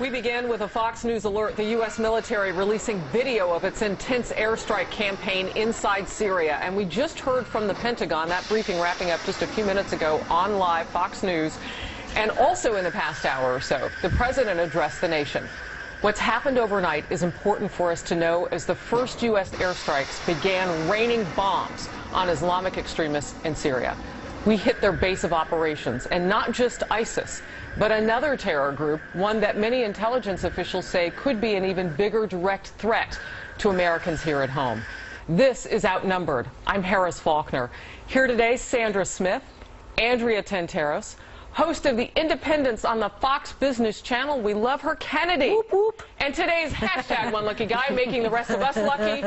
We begin with a Fox News alert. The U.S. military releasing video of its intense airstrike campaign inside Syria. And we just heard from the Pentagon, that briefing wrapping up just a few minutes ago on live Fox News. And also in the past hour or so, the president addressed the nation. What's happened overnight is important for us to know as the first U.S. airstrikes began raining bombs on Islamic extremists in Syria. We hit their base of operations, and not just ISIS, but another terror group, one that many intelligence officials say could be an even bigger direct threat to Americans here at home. This is Outnumbered. I'm Harris Faulkner. Here today, Sandra Smith, Andrea Tenteros, host of The Independence on the Fox Business Channel. We love her, Kennedy. Whoop, whoop. And today's hashtag one lucky guy, making the rest of us lucky,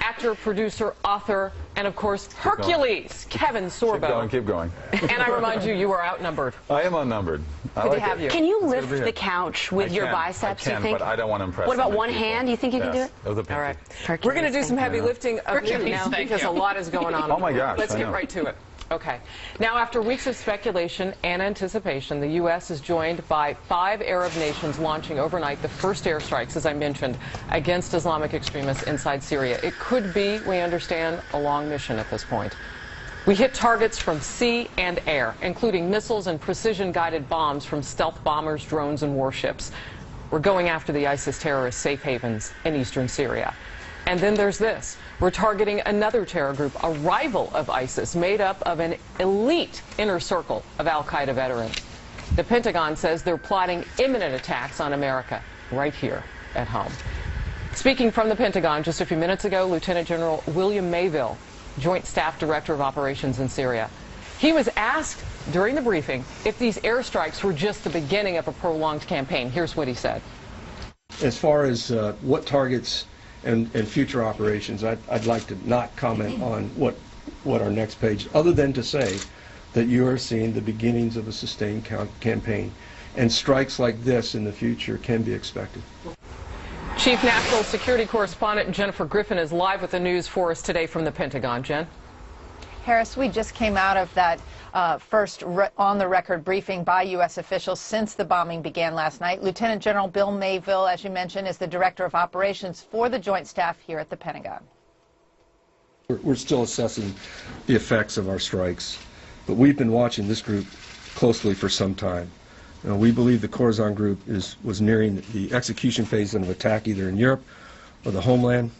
actor, producer, author, and of course, Hercules, Kevin Sorbo. Keep going. And I remind you, you are outnumbered. I am outnumbered. Good to have you. Can you lift the couch with your biceps, I can, you think? but I don't want to impress What about so one people. hand? You think you can do it? All right. Hercules, We're going to do some heavy lifting of news now because a lot is going on. Oh my gosh. Let's get right to it. Okay. Now, after weeks of speculation and anticipation, the U.S. is joined by 5 Arab nations launching overnight the first airstrikes, as I mentioned, against Islamic extremists inside Syria. It could be, we understand, a long mission at this point. We hit targets from sea and air, including missiles and precision-guided bombs from stealth bombers, drones, and warships. We're going after the ISIS terrorist safe havens in eastern Syria. And then there's this. We're targeting another terror group, a rival of ISIS, made up of an elite inner circle of al-Qaeda veterans. The Pentagon says they're plotting imminent attacks on America right here at home. Speaking from the Pentagon just a few minutes ago, Lieutenant General William Mayville, Joint Staff Director of Operations in Syria. He was asked during the briefing if these airstrikes were just the beginning of a prolonged campaign. Here's what he said. As far as what targets and future operations, I'd like to not comment on what our next page, other than to say that you are seeing the beginnings of a sustained campaign, and strikes like this in the future can be expected. Chief National Security Correspondent Jennifer Griffin is live with the news for us today from the Pentagon. Jen? Harris, we just came out of that first on-the-record briefing by U.S. officials since the bombing began last night. Lieutenant General Bill Mayville, as you mentioned, is the Director of Operations for the Joint Staff here at the Pentagon. We're still assessing the effects of our strikes, but we've been watching this group closely for some time. We believe the Khorasan group was nearing the execution phase of an attack either in Europe or the homeland.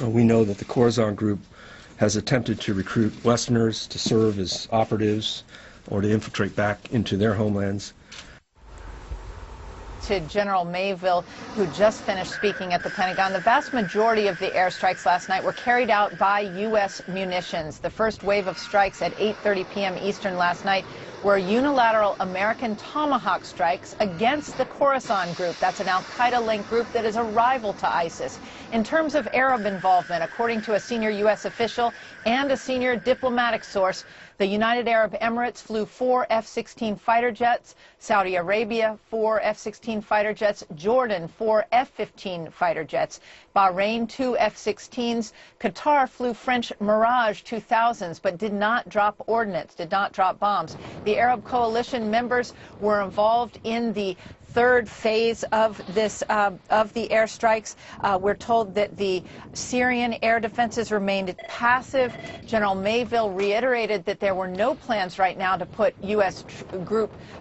We know that the Khorasan group has attempted to recruit Westerners to serve as operatives or to infiltrate back into their homelands. To General Mayville, who just finished speaking at the Pentagon, the vast majority of the airstrikes last night were carried out by U.S. munitions. The first wave of strikes at 8:30 p.m. Eastern last night were unilateral American Tomahawk strikes against the Khorasan group. That's an al-Qaeda-linked group that is a rival to ISIS. In terms of Arab involvement, according to a senior U.S. official and a senior diplomatic source, the United Arab Emirates flew 4 F-16 fighter jets, Saudi Arabia 4 F-16 fighter jets, Jordan 4 F-15 fighter jets, Bahrain 2 F-16s, Qatar flew French Mirage 2000s but did not drop ordnance, did not drop bombs. The Arab coalition members were involved in the third phase of this of the airstrikes. We're told that the Syrian air defenses remained passive. General Mayville reiterated that there were no plans right now to put U.S.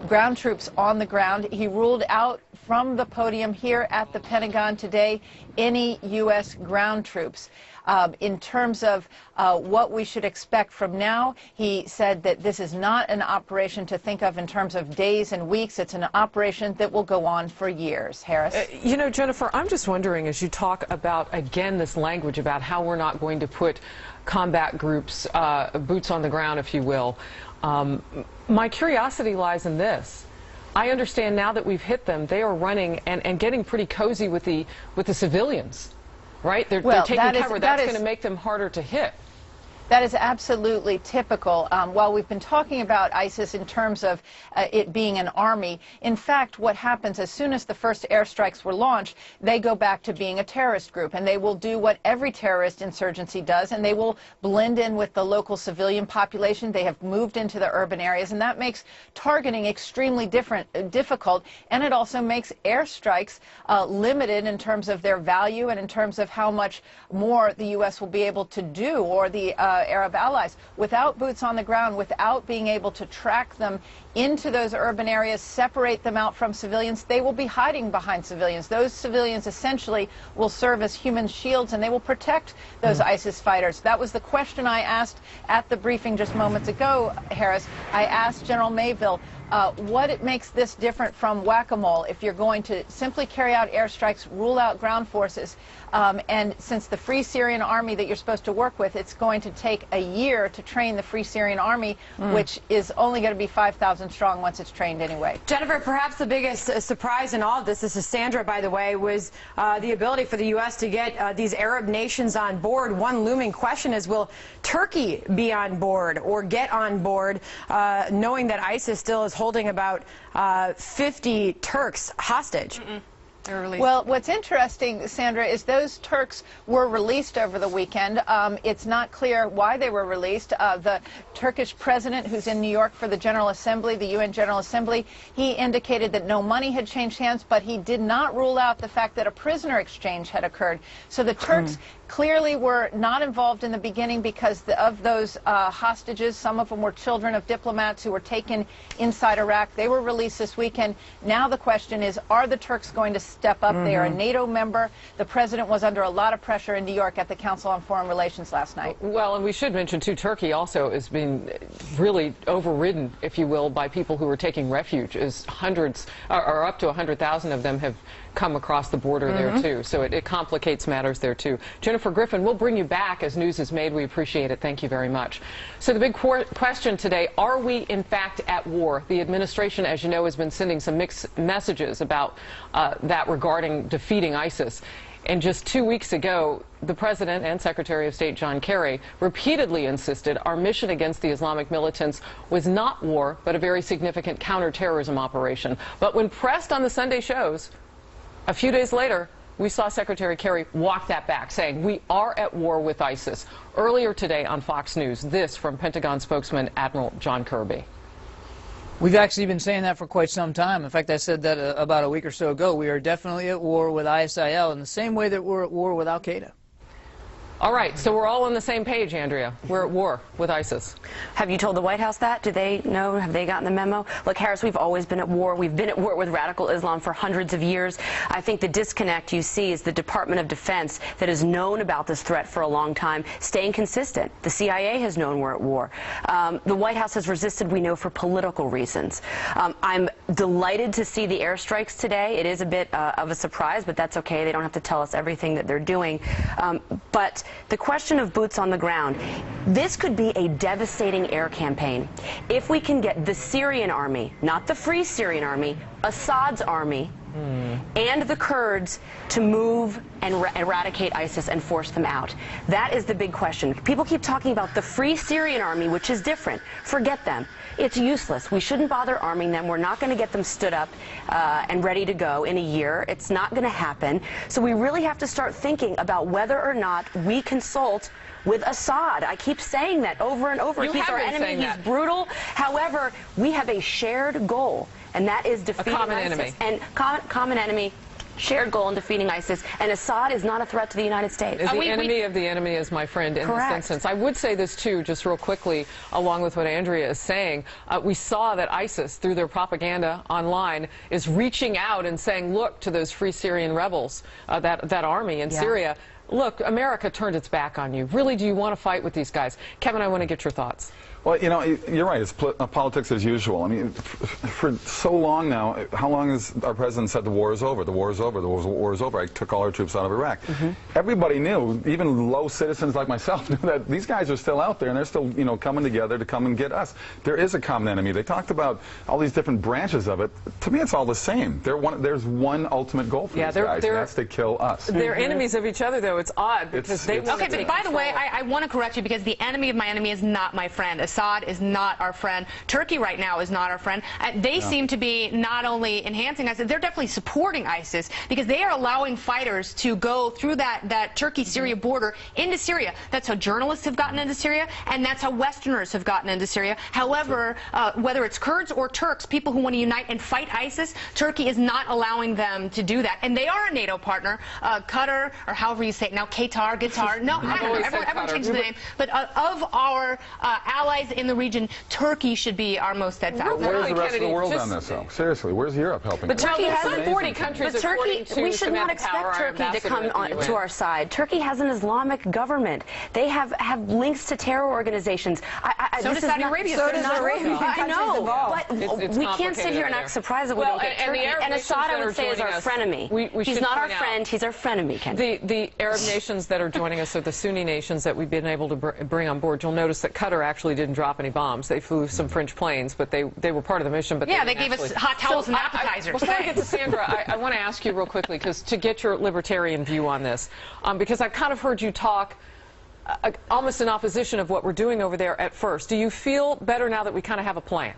ground troops on the ground. He ruled out from the podium here at the Pentagon today any U.S. ground troops. In terms of what we should expect from now, he said that this is not an operation to think of in terms of days and weeks. It's an operation that will go on for years. Harris? You know, Jennifer, I'm just wondering, as you talk about, again, this language about how we're not going to put combat groups, boots on the ground, if you will, my curiosity lies in this. I understand now that we've hit them, they are running and getting pretty cozy with the civilians. Right? They're taking cover. That's going to make them harder to hit. That is absolutely typical. While we've been talking about ISIS in terms of it being an army, in fact, what happens as soon as the first airstrikes were launched, they go back to being a terrorist group, and they will do what every terrorist insurgency does, and they will blend in with the local civilian population. They have moved into the urban areas, and that makes targeting extremely difficult, and it also makes airstrikes limited in terms of their value and in terms of how much more the U.S. will be able to do, or the Arab allies. Without boots on the ground, without being able to track them into those urban areas, separate them out from civilians, they will be hiding behind civilians. Those civilians essentially will serve as human shields, and they will protect those ISIS fighters. That was the question I asked at the briefing just moments ago, Harris. I asked General Mayville what makes this different from whack-a-mole if you're going to simply carry out airstrikes, rule out ground forces, and since the Free Syrian Army that you're supposed to work with, it's going to take a year to train the Free Syrian Army, which is only going to be 5,000 strong once it's trained anyway. Jennifer, perhaps the biggest surprise in all of this is Sandra, by the way, was the ability for the U.S. to get these Arab nations on board. One looming question is, will Turkey be on board or get on board, knowing that ISIS still is holding about 50 Turks hostage? Well, what's interesting, Sandra, is those Turks were released over the weekend. It's not clear why they were released. The Turkish president, who's in New York for the General Assembly, the UN General Assembly, he indicated that no money had changed hands, but he did not rule out the fact that a prisoner exchange had occurred. So the Turks clearly were not involved in the beginning because of those hostages. Some of them were children of diplomats who were taken inside Iraq. They were released this weekend. Now the question is, are the Turks going to step up? They are a NATO member. The president was under a lot of pressure in New York at the Council on Foreign Relations last night. Well, and we should mention, too, Turkey also is being really overridden, if you will, by people who are taking refuge, as hundreds, or up to 100,000 of them have come across the border there, too. So it complicates matters there, too. Jennifer Griffin, we'll bring you back as news is made. We appreciate it. Thank you very much. So the big question today, are we, in fact, at war? The administration, as you know, has been sending some mixed messages about that regarding defeating ISIS. And just 2 weeks ago, the President and Secretary of State John Kerry repeatedly insisted our mission against the Islamic militants was not war, but a very significant counterterrorism operation. But when pressed on the Sunday shows, a few days later, we saw Secretary Kerry walk that back, saying we are at war with ISIS. Earlier today on Fox News, this from Pentagon spokesman Admiral John Kirby. We've actually been saying that for quite some time. In fact, I said that about a week or so ago. We are definitely at war with ISIL in the same way that we're at war with Al-Qaeda. All right, so we're all on the same page, Andrea. We're at war with ISIS. Have you told the White House that? Do they know? Have they gotten the memo? Look, Harris, we've always been at war. We've been at war with radical Islam for hundreds of years. I think the disconnect you see is the Department of Defense that has known about this threat for a long time, staying consistent. The CIA has known we're at war. The White House has resisted, we know, for political reasons. I'm delighted to see the airstrikes today. It is a bit of a surprise, but that's okay. They don't have to tell us everything that they're doing. But the question of boots on the ground, this could be a devastating air campaign. If we can get the Syrian army, not the Free Syrian Army, Assad's army, and the Kurds to move and eradicate ISIS and force them out. That is the big question. People keep talking about the Free Syrian Army, which is different. Forget them. It's useless. We shouldn't bother arming them. We're not going to get them stood up and ready to go in a year. It's not going to happen. So we really have to start thinking about whether or not we consult with Assad. I keep saying that over and over. He's our enemy. He's brutal. However, we have a shared goal, and that is defeating ISIS. Enemy. And common enemy. Shared goal in defeating ISIS, and Assad is not a threat to the United States. Is the enemy of the enemy is my friend in this instance. I would say this too, just real quickly, along with what Andrea is saying. We saw that ISIS, through their propaganda online, is reaching out and saying, look to those Free Syrian rebels, that army in Syria. Look, America turned its back on you. Really, do you want to fight with these guys? Kevin, I want to get your thoughts. Well, you know, you're right. It's politics as usual. I mean, for so long now, how long has our president said the war is over, the war is over, the war is over? I took all our troops out of Iraq. Everybody knew, even low citizens like myself, knew that these guys are still out there and they're still, you know, coming together to come and get us. There is a common enemy. They talked about all these different branches of it. To me, it's all the same. There's one ultimate goal for these guys, and that's to kill us. They're enemies of each other, though. It's odd because they want Okay, but by the way, I want to correct you because the enemy of my enemy is not my friend. Assad is not our friend. Turkey right now is not our friend. They seem to be not only enhancing ISIS, they're definitely supporting ISIS because they are allowing fighters to go through that Turkey-Syria border into Syria. That's how journalists have gotten into Syria, and that's how Westerners have gotten into Syria. However, whether it's Kurds or Turks, people who want to unite and fight ISIS, Turkey is not allowing them to do that. And they are a NATO partner. Qatar, or however you say it now, Qatar, no, I don't know. Everyone changed the name. But of our allies in the region, Turkey should be our most steadfast. Where's the rest of the world on this, though? Seriously, where's Europe helping? But Turkey has 40 countries. But Turkey, we should not expect Turkey to come to our side. Turkey has an Islamic government. They have links to terror organizations. So does Saudi Arabia. So does Arabia. I know, but we can't sit here and act surprised that we don't get Turkey. And Assad, I would say, is our frenemy. He's not our friend. He's our frenemy, Ken. The Arab nations that are joining us are the Sunni nations that we've been able to bring on board. You'll notice that Qatar actually didn't drop any bombs. They flew some French planes, but they were part of the mission. But yeah, they gave us hot towels and appetizers. Before I get to Sandra, I want to ask you real quickly, because to get your libertarian view on this, because I've kind of heard you talk almost in opposition of what we're doing over there at first. Do you feel better now that we kind of have a plan?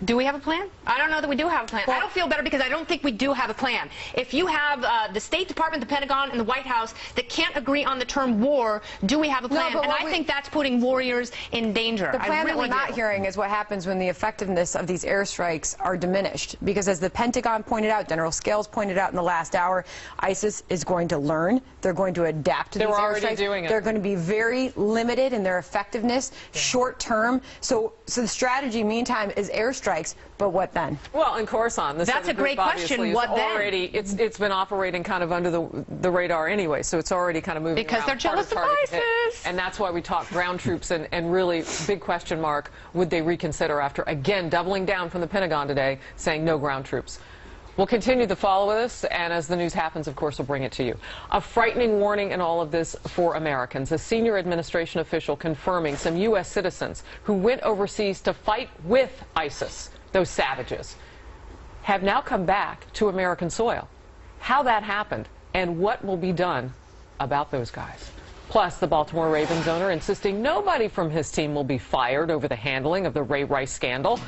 Do we have a plan? I don't know that we do have a plan. I don't feel better because I don't think we do have a plan. If you have the State Department, the Pentagon, and the White House that can't agree on the term war, do we have a plan? And I think that's putting warriors in danger. The plan that we're not hearing is what happens when the effectiveness of these airstrikes are diminished. Because as the Pentagon pointed out, General Scales pointed out in the last hour, ISIS is going to learn. They're going to adapt to these airstrikes. They're already doing it. They're going to be very limited in their effectiveness, short term. So the strategy, meantime, is airstrikes. But what then? Well, in Khorasan, that's a great question. What then? It's been operating kind of under the radar anyway, so it's already kind of moving because around. They're jealous of ISIS. And that's why we talk ground troops and really big question mark, would they reconsider after again doubling down from the Pentagon today, saying no ground troops. We'll continue to follow this, and as the news happens, of course, we'll bring it to you. A frightening warning in all of this for Americans. A senior administration official confirming some U.S. citizens who went overseas to fight with ISIS, those savages, have now come back to American soil. How that happened and what will be done about those guys. Plus, the Baltimore Ravens owner insisting nobody from his team will be fired over the handling of the Ray Rice scandal.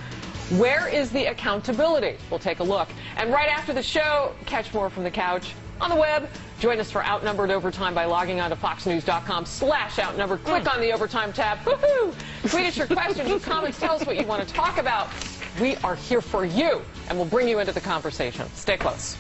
Where is the accountability? We'll take a look. And right after the show, catch more from the couch on the web. Join us for Outnumbered Overtime by logging on to foxnews.com/outnumbered. Click on the Overtime tab. Woohoo! Tweet us your questions, your comments. Tell us what you want to talk about. We are here for you, and we'll bring you into the conversation. Stay close.